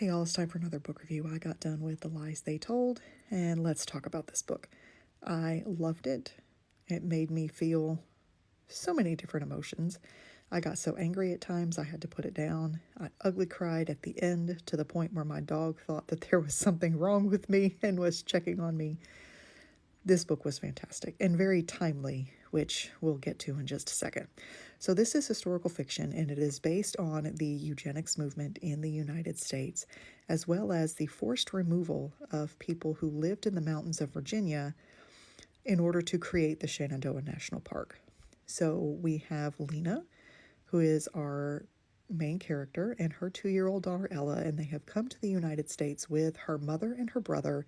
Hey y'all, it's time for another book review. I got done with The Lies They Told, and let's talk about this book. I loved it. It made me feel so many different emotions. I got so angry at times I had to put it down. I ugly cried at the end to the point where my dog thought that there was something wrong with me and was checking on me. This book was fantastic and very timely, which we'll get to in just a second. So, this is historical fiction, and it is based on the eugenics movement in the United States, as well as the forced removal of people who lived in the mountains of Virginia in order to create the Shenandoah National Park. So, we have Lena, who is our main character, and her 2-year-old daughter Ella, and they have come to the United States with her mother and her brother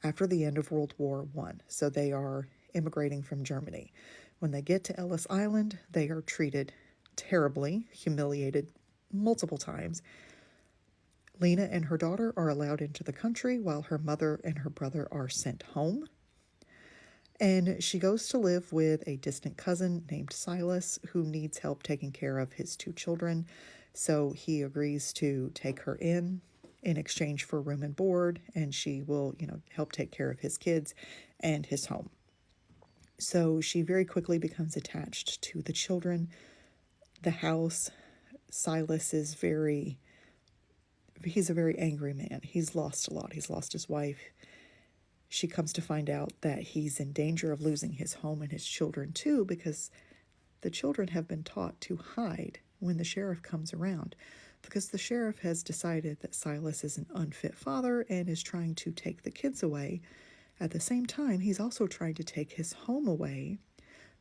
after the end of World War I. So they are immigrating from Germany. When they get to Ellis Island, they are treated terribly, humiliated multiple times. Lena and her daughter are allowed into the country while her mother and her brother are sent home. And she goes to live with a distant cousin named Silas who needs help taking care of his 2 children. So he agrees to take her in exchange for room and board, and she will, help take care of his kids and his home. So she very quickly becomes attached to the children, the house. Silas is he's a very angry man. He's lost a lot. He's lost his wife. She comes to find out that he's in danger of losing his home and his children too, because the children have been taught to hide when the sheriff comes around, because the sheriff has decided that Silas is an unfit father and is trying to take the kids away. At the same time, he's also trying to take his home away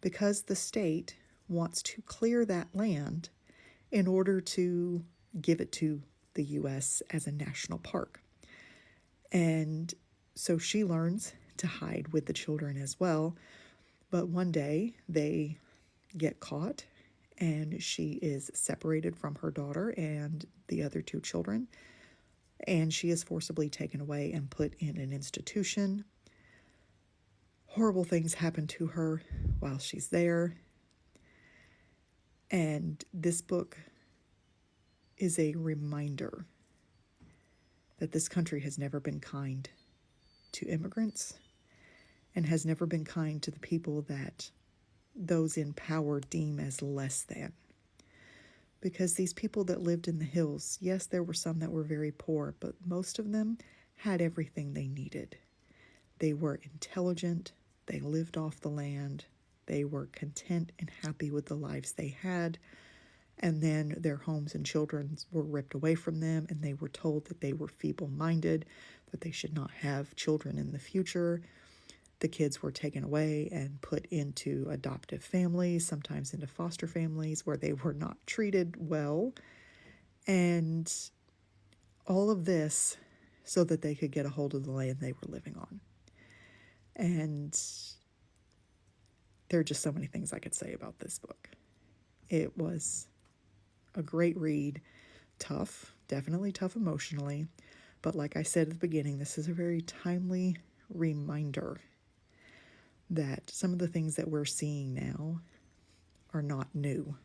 because the state wants to clear that land in order to give it to the U.S. as a national park. And so she learns to hide with the children as well. But one day they get caught, and she is separated from her daughter and the other 2 children, and she is forcibly taken away and put in an institution. Horrible things happen to her while she's there, and this book is a reminder that this country has never been kind to immigrants and has never been kind to the people that those in power deem as less than. Because these people that lived in the hills, yes, there were some that were very poor, but most of them had everything they needed. They were intelligent, they lived off the land, they were content and happy with the lives they had, and then their homes and children were ripped away from them, and they were told that they were feeble-minded, that they should not have children in the future. The kids were taken away and put into adoptive families, sometimes into foster families where they were not treated well. And all of this so that they could get a hold of the land they were living on. And there are just so many things I could say about this book. It was a great read, tough, definitely tough emotionally. But like I said at the beginning, this is a very timely reminder that some of the things that we're seeing now are not new.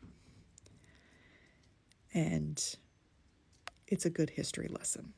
And it's a good history lesson.